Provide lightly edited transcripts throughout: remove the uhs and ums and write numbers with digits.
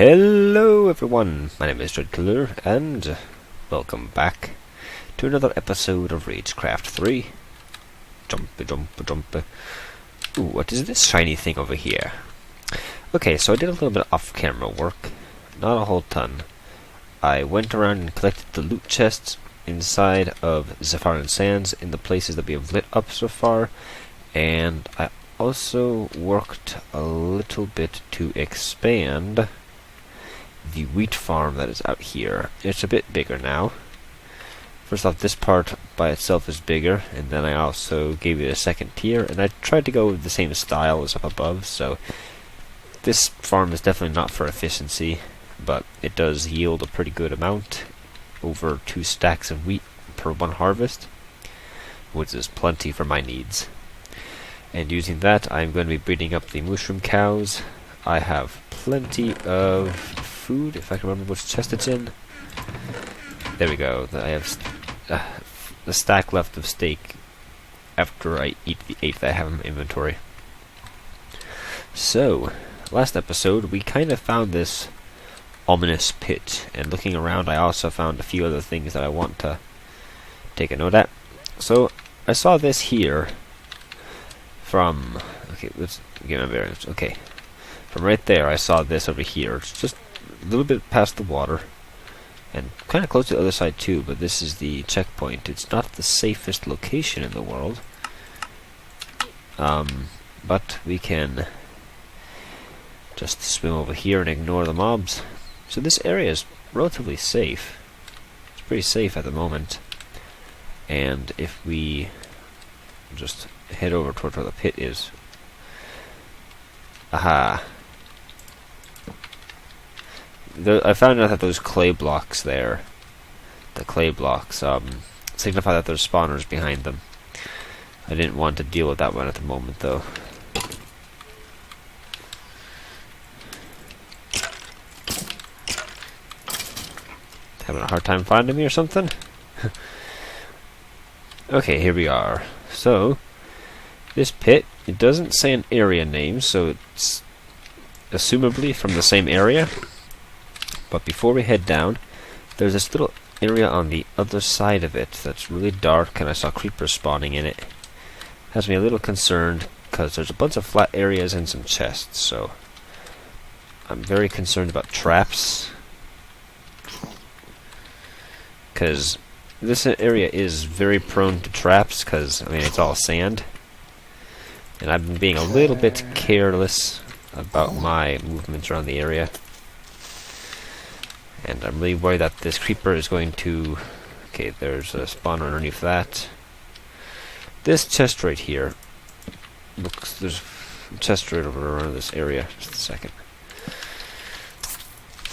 Hello everyone, my name is DreadKyller, and welcome back to another episode of RageCraft 3. Jumpy. Ooh, what is this shiny thing over here? Okay, so I did a little bit of off-camera work, not a whole ton. I went around and collected the loot chests inside of Zepharin sands in the places that we have lit up so far, and I also worked a little bit to expand the wheat farm that is out here. It's a bit bigger now. First off, this part by itself is bigger, and then I also gave it a second tier, and I tried to go with the same style as up above, so this farm is definitely not for efficiency, but it does yield a pretty good amount, over 2 stacks of wheat per one harvest, which is plenty for my needs. And using that, I'm going to be breeding up the mushroom cows. I have plenty of food, if I can remember which chest it's in. There we go. I have a stack left of steak after I eat the 8 that I have in my inventory. So, last episode we kind of found this ominous pit, and looking around I also found a few other things that I want to take a note at. So, I saw this here from... okay, let's get my bearings. Okay. From right there, I saw this over here. It's just a little bit past the water, and kind of close to the other side too, but this is the checkpoint. It's not the safest location in the world, but we can just swim over here and ignore the mobs. So this area is relatively safe. It's pretty safe at the moment, and if we just head over towards where the pit is... aha! I found out that those clay blocks there, the clay blocks, signify that there's spawners behind them. I didn't want to deal with that one at the moment, though. Having a hard time finding me or something? Okay, here we are. So, this pit, it doesn't say an area name, so it's assumably from the same area. But before we head down, there's this little area on the other side of it that's really dark, and I saw creepers spawning in it. Has me a little concerned, because there's a bunch of flat areas and some chests, so I'm very concerned about traps. Because this area is very prone to traps, because, I mean, it's all sand. And I've been being a little bit careless about my movements around the area. And I'm really worried that this creeper is going to... okay, there's a spawner underneath that. This chest right here looks... there's a chest right over around this area. Just a second.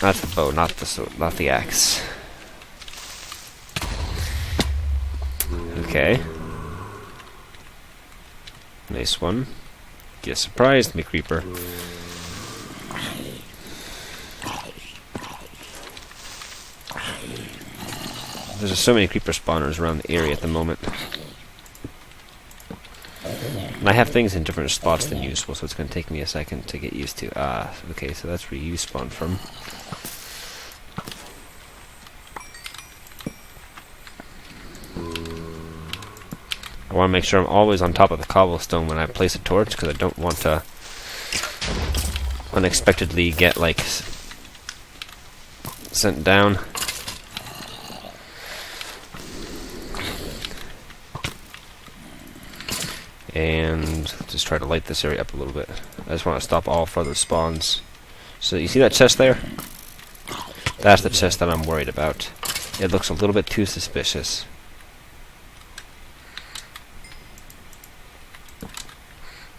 That's the bow, not the axe. Okay. Nice one. You surprised me, creeper. There's just so many creeper spawners around the area at the moment. And I have things in different spots than usual, so it's going to take me a second to get used to. Ah, okay, so that's where you spawn from. I want to make sure I'm always on top of the cobblestone when I place a torch, because I don't want to unexpectedly get, like, sent down. And just try to light this area up a little bit. I just want to stop all further spawns. So you see that chest there? That's the chest that I'm worried about. It looks a little bit too suspicious.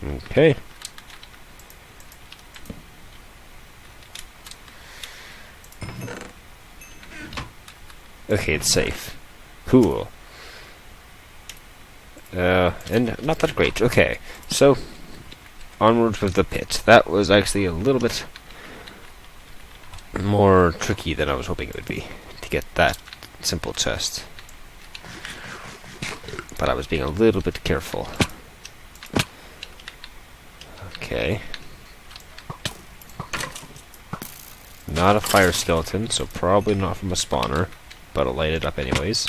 Okay. Okay, it's safe. Cool. And not that great. Okay, so onwards with the pit. That was actually a little bit more tricky than I was hoping it would be to get that simple chest. But I was being a little bit careful. Okay. Not a fire skeleton, so probably not from a spawner, but I'll light it up anyways.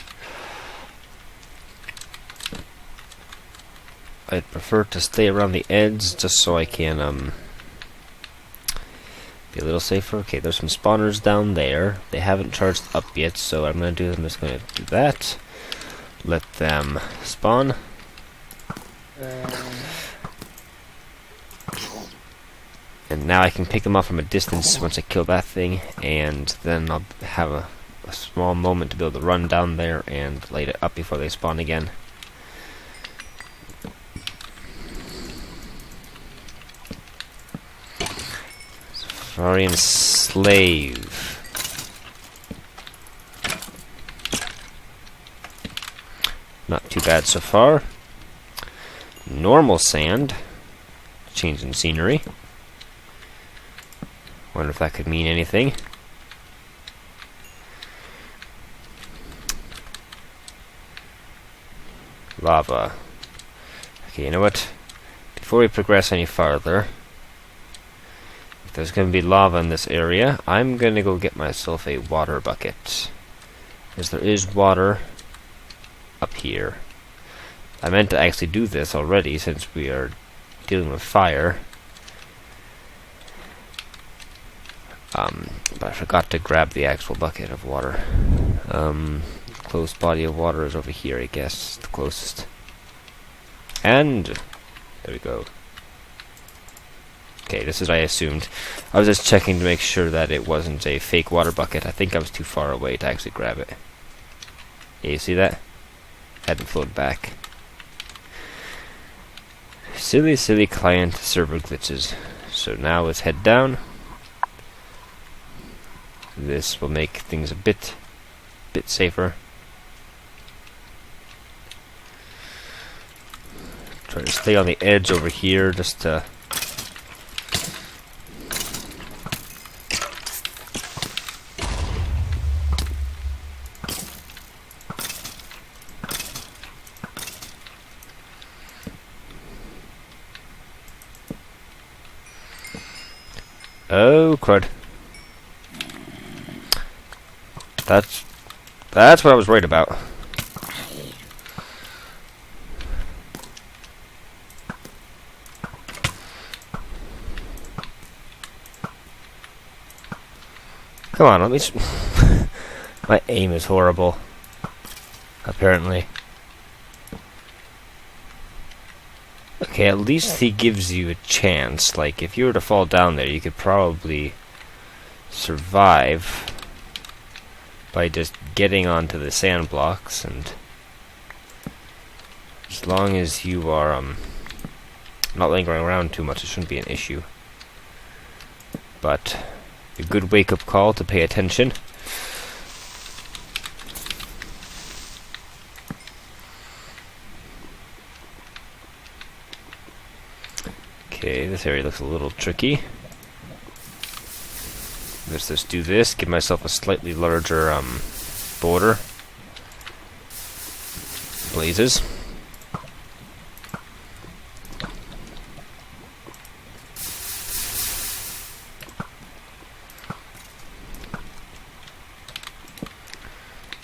I'd prefer to stay around the edge just so I can be a little safer. Okay, there's some spawners down there. They haven't charged up yet, so I'm just gonna do that. Let them spawn. And now I can pick them up from a distance once I kill that thing, and then I'll have a small moment to be able to run down there and light it up before they spawn again. Zepharin slave. Not too bad so far. Normal sand. Change in scenery. Wonder if that could mean anything. Lava. Okay, you know what? Before we progress any farther, if there's going to be lava in this area, I'm going to go get myself a water bucket. Because there is water up here. I meant to actually do this already since we are dealing with fire. But I forgot to grab the actual bucket of water. Close body of water is over here, I guess, the closest. And there we go. Okay, this is what I assumed. I was just checking to make sure that it wasn't a fake water bucket. I think I was too far away to actually grab it. Yeah, you see that? Hadn't flowed back. Silly, silly client server glitches. So now let's head down. This will make things a bit safer. Try to stay on the edge over here just to oh crud. That's what I was worried about. Come on, let me my aim is horrible. Apparently. Okay, at least he gives you a chance. Like, if you were to fall down there, you could probably survive by just getting onto the sand blocks, and as long as you are not lingering around too much, it shouldn't be an issue. But a good wake-up call to pay attention. Okay, this area looks a little tricky. Let's just do this, give myself a slightly larger border. Blazes.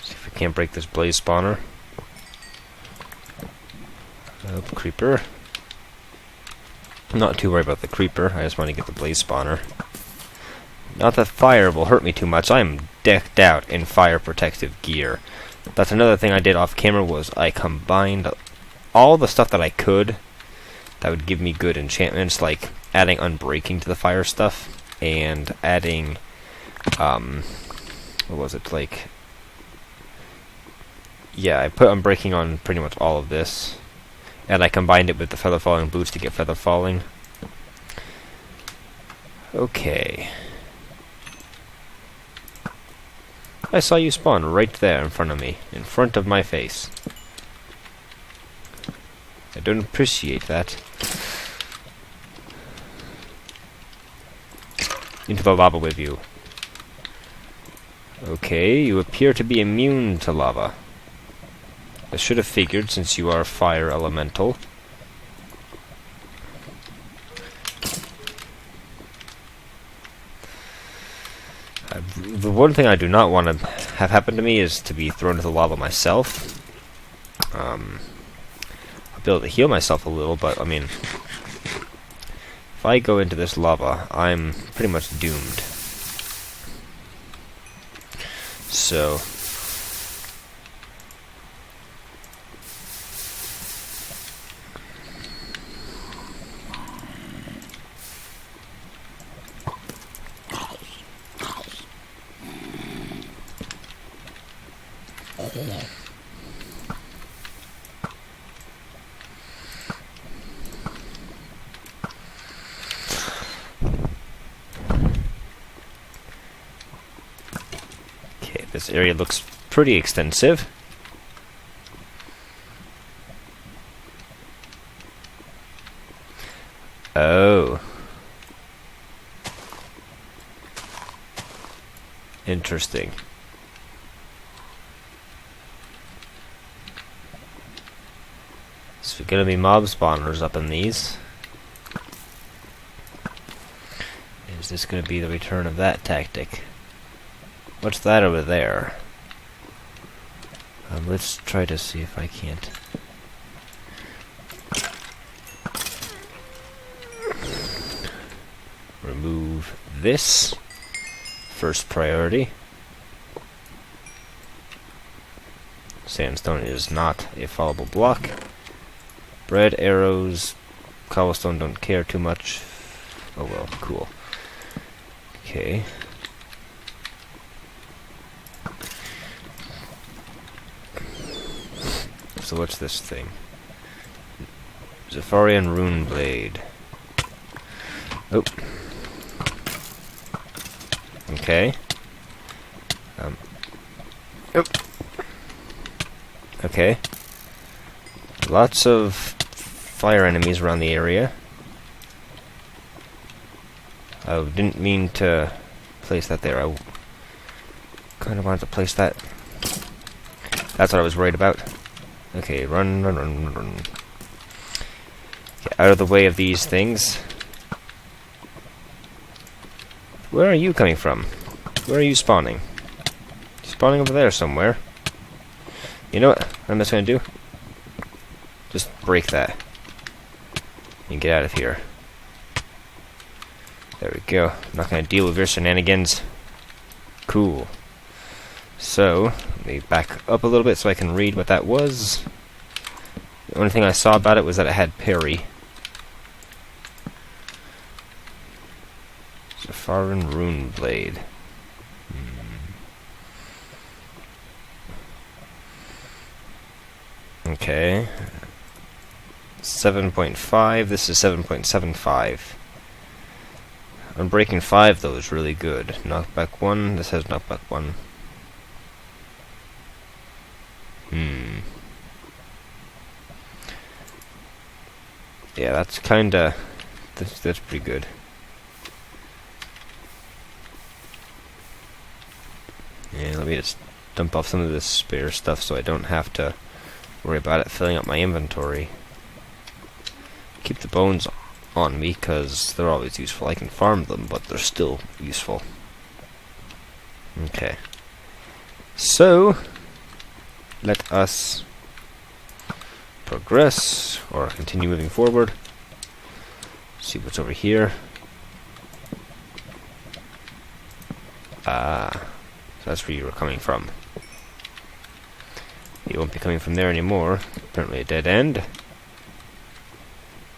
See if we can't break this blaze spawner. Oh, creeper. I'm not too worried about the creeper, I just want to get the blaze spawner. Not that fire will hurt me too much. I am decked out in fire protective gear. That's another thing I did off camera, was I combined all the stuff that I could that would give me good enchantments, like adding unbreaking to the fire stuff, and adding, what was it, like, yeah, I put unbreaking on pretty much all of this, and I combined it with the feather falling boots to get feather falling. Okay. I saw you spawn right there in front of me, in front of my face. I don't appreciate that. Into the lava with you. Okay, you appear to be immune to lava. I should have figured, since you are fire elemental. The one thing I do not want to have happen to me is to be thrown into the lava myself. I'll be able to heal myself a little, but I mean, if I go into this lava, I'm pretty much doomed. So this area looks pretty extensive. Oh. Interesting. So we're gonna be mob spawners up in these. Is this gonna be the return of that tactic? What's that over there? Let's try to see if I can't. Remove this. First priority. Sandstone is not a fallable block. Bread, arrows, cobblestone don't care too much. Oh well, cool. Okay. So what's this thing? Zepharin rune blade. Oh. Okay. Oh. Okay. Lots of fire enemies around the area. I didn't mean to place that there. I kind of wanted to place that. That's what I was worried about. Okay, run, run, run, run, run. Get out of the way of these things. Where are you coming from? Where are you spawning? Spawning over there somewhere. You know what I'm just gonna do? Just break that. And get out of here. There we go. I'm not gonna deal with your shenanigans. Cool. So, let me back up a little bit so I can read what that was. The only thing I saw about it was that it had parry. Zepharin rune blade. Okay. 7.5. This is 7.75. Unbreaking 5 though is really good. Knockback 1. This has knockback 1. Yeah, that's kinda... That's pretty good. Yeah, let me just dump off some of this spare stuff so I don't have to worry about it filling up my inventory. Keep the bones on me, because they're always useful. I can farm them, but they're still useful. Okay. So, let us progress, or continue moving forward. See what's over here. So that's where you were coming from. You won't be coming from there anymore. Apparently a dead end.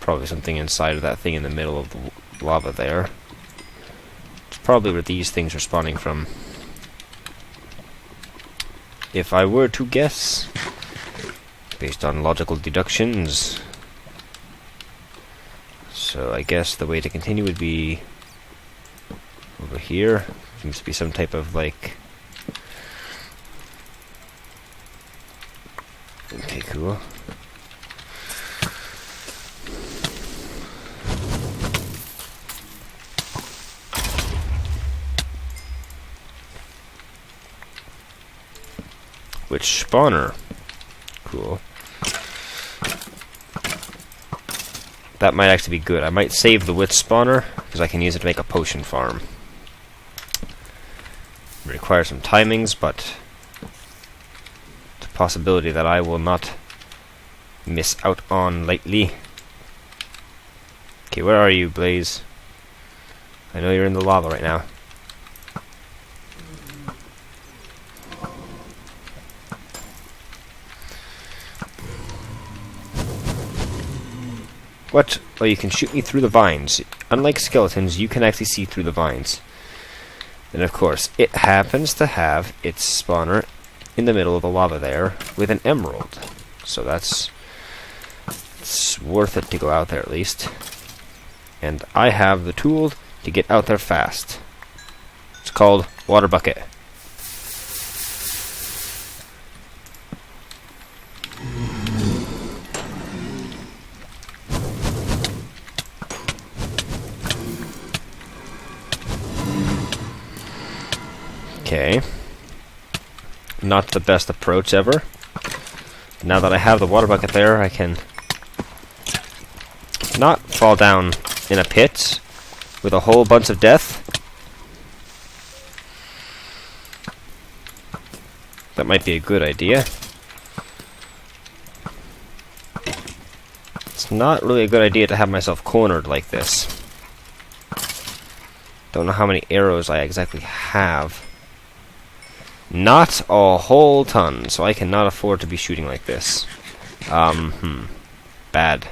Probably something inside of that thing in the middle of the lava there. It's probably where these things are spawning from. If I were to guess, based on logical deductions. So I guess the way to continue would be over here. Seems to be some type of like... Okay, cool. Which spawner? Cool. That might actually be good. I might save the witch spawner, because I can use it to make a potion farm. require some timings, but it's a possibility that I will not miss out on lately. Okay, where are you, Blaze? I know you're in the lava right now. What? Oh, you can shoot me through the vines. Unlike skeletons, you can actually see through the vines. And of course, it happens to have its spawner in the middle of the lava there with an emerald. So it's worth it to go out there at least. And I have the tool to get out there fast. It's called Water Bucket. Okay. Not the best approach ever. Now that I have the water bucket there, I can not fall down in a pit with a whole bunch of death. That might be a good idea. It's not really a good idea to have myself cornered like this. Don't know how many arrows I exactly have. Not a whole ton, so I cannot afford to be shooting like this. Bad.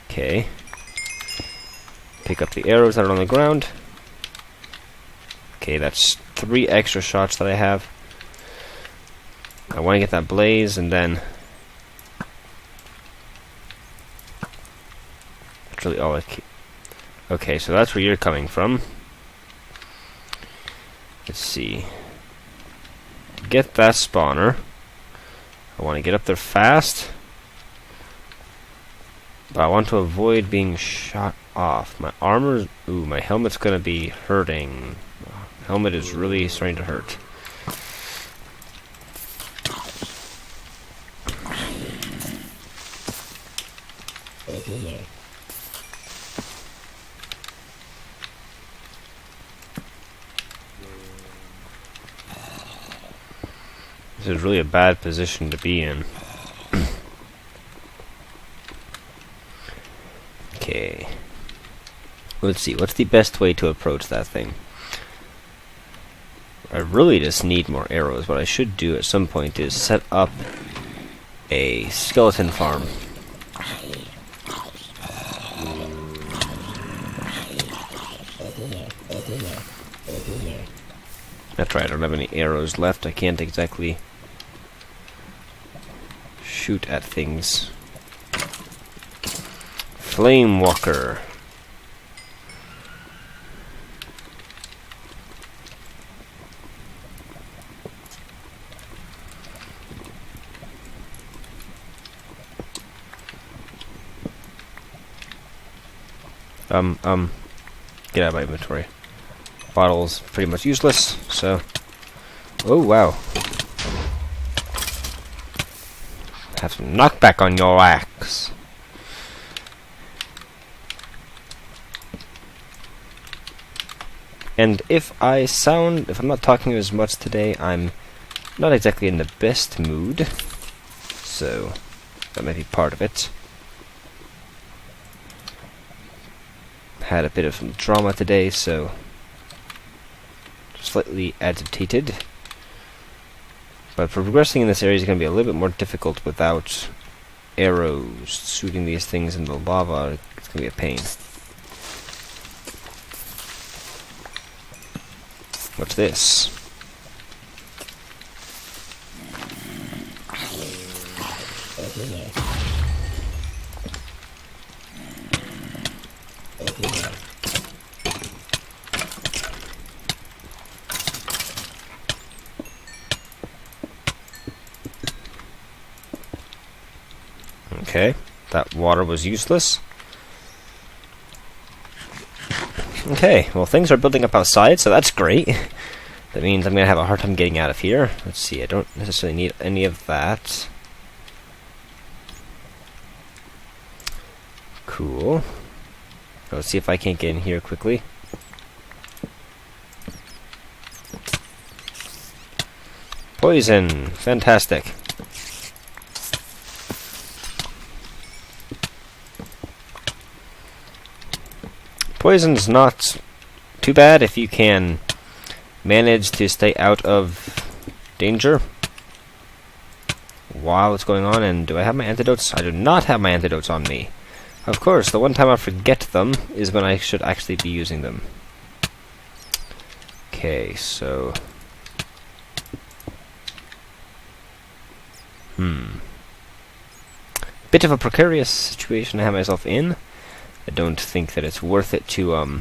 Okay. Pick up the arrows that are on the ground. Okay, that's 3 extra shots that I have. I want to get that blaze, and then that's really all I keep. Okay, so that's where you're coming from. Let's see. To get that spawner, I want to get up there fast, but I want to avoid being shot off. My armor, my helmet's gonna be hurting. Helmet is really starting to hurt. This is really a bad position to be in. Okay. Let's see, what's the best way to approach that thing? I really just need more arrows. What I should do at some point is set up a skeleton farm. That's right, I don't have any arrows left. I can't exactly shoot at things. Flame Walker. Get out of my inventory. Bottle's pretty much useless, so... Oh, wow. Have some knockback on your axe. And if I'm not talking as much today, I'm not exactly in the best mood. So, that may be part of it. Had a bit of some drama today, so slightly agitated. But progressing in this area is going to be a little bit more difficult without arrows. Shooting these things in the lava, it's going to be a pain. What's this? Okay, that water was useless. Okay, well things are building up outside, so that's great. That means I'm going to have a hard time getting out of here. Let's see, I don't necessarily need any of that. Cool. Let's see if I can't get in here quickly. Poison! Fantastic. Poison's not too bad if you can manage to stay out of danger while it's going on. And do I have my antidotes? I do not have my antidotes on me. Of course, the one time I forget them is when I should actually be using them. Okay, so... Bit of a precarious situation I have myself in. I don't think that it's worth it to, I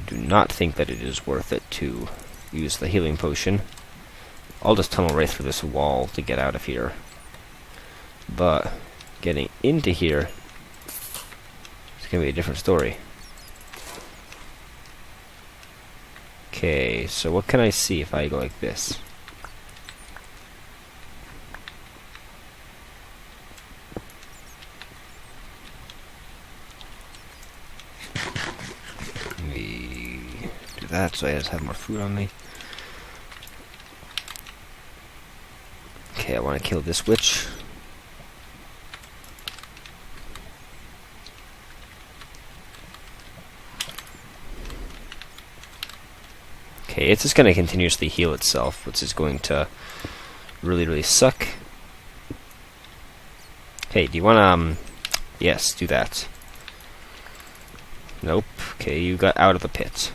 do not think that it is worth it to use the healing potion. I'll just tunnel right through this wall to get out of here. But getting into here is going to be a different story. Okay, so what can I see if I go like this? Let me do that so I just have more food on me. Okay, I want to kill this witch. Okay, it's just going to continuously heal itself, which is going to really suck. Hey, do you want to, yes, do that. Nope. Okay, you got out of the pit.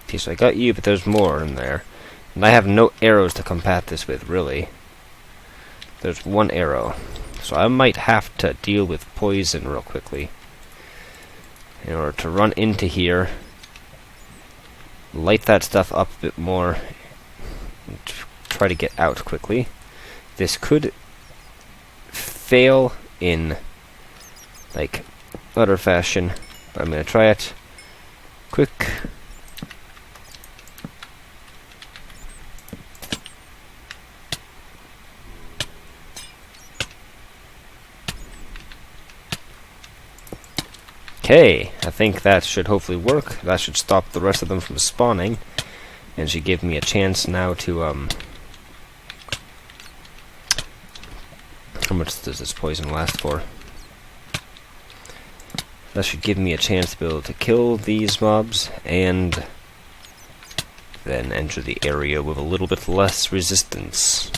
Okay, so I got you, but there's more in there. And I have no arrows to combat this with, really. There's one arrow. So I might have to deal with poison real quickly. In order to run into here, light that stuff up a bit more, and try to get out quickly. This could fail in, like, utter fashion, but I'm going to try it. Quick. Okay, I think that should hopefully work. That should stop the rest of them from spawning, and should give me a chance now to, how much does this poison last for? That should give me a chance to be able to kill these mobs, and then enter the area with a little bit less resistance.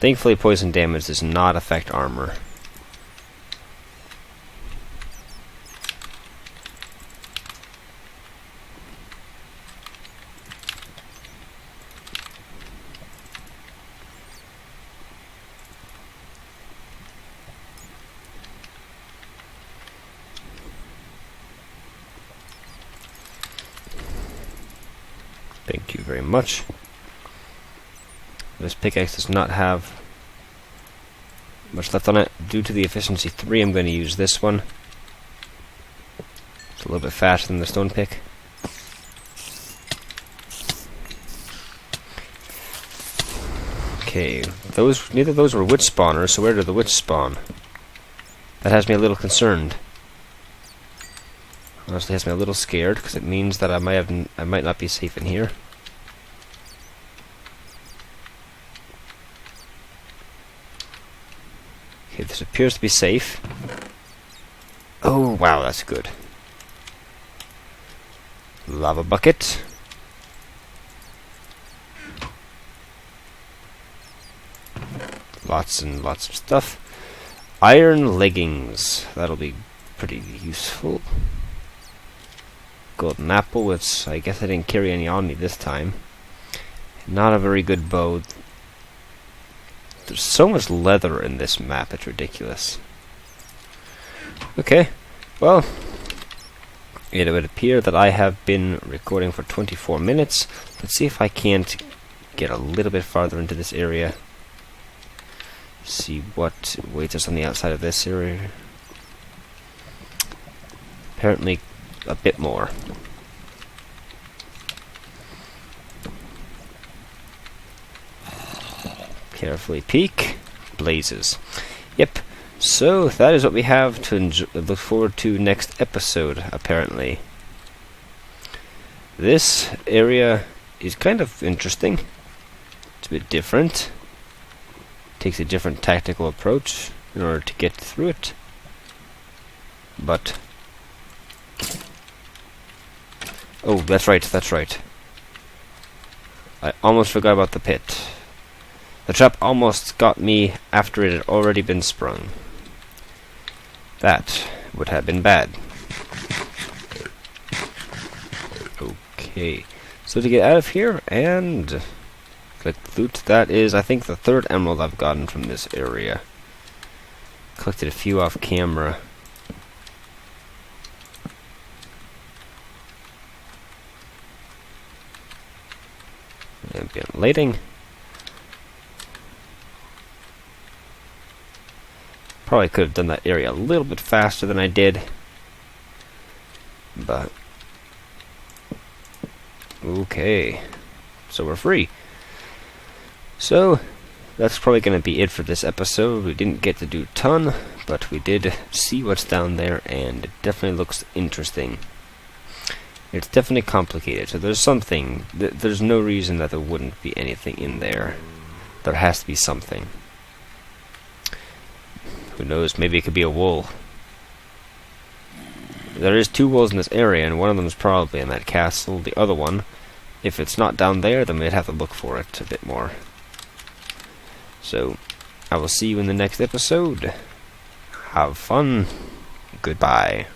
Thankfully, poison damage does not affect armor. Thank you very much. This pickaxe does not have much left on it. Due to the efficiency 3, I'm going to use this one. It's a little bit faster than the stone pick. Okay, neither of those were witch spawners, so where did the witch spawn? That has me a little concerned. Honestly, has me a little scared because it means that I might not be safe in here. Okay, this appears to be safe. Oh wow, that's good. Lava bucket. Lots and lots of stuff. Iron leggings. That'll be pretty useful. Golden apple, which I guess I didn't carry any on me this time. Not a very good bow. There's so much leather in this map, it's ridiculous. Okay, well, it would appear that I have been recording for 24 minutes. Let's see if I can't get a little bit farther into this area. See what waits us on the outside of this area. Apparently a bit more. Carefully peek. Blazes. Yep. So that is what we have to look forward to next episode, apparently. This area is kind of interesting. It's a bit different. Takes a different tactical approach in order to get through it. But... oh, that's right. I almost forgot about the pit. The trap almost got me after it had already been sprung. That would have been bad. Okay, so to get out of here and collect loot, that is, I think, the third emerald I've gotten from this area. Collected a few off camera. Ambient lighting. Probably could have done that area a little bit faster than I did. But... okay. So we're free. So, that's probably going to be it for this episode. We didn't get to do a ton, but we did see what's down there, and it definitely looks interesting. It's definitely complicated, so there's something. There's no reason that there wouldn't be anything in there. There has to be something. Who knows, maybe it could be a wool. There is 2 wolves in this area, and one of them is probably in that castle. The other one, if it's not down there, then we'd have to look for it a bit more. So, I will see you in the next episode. Have fun. Goodbye.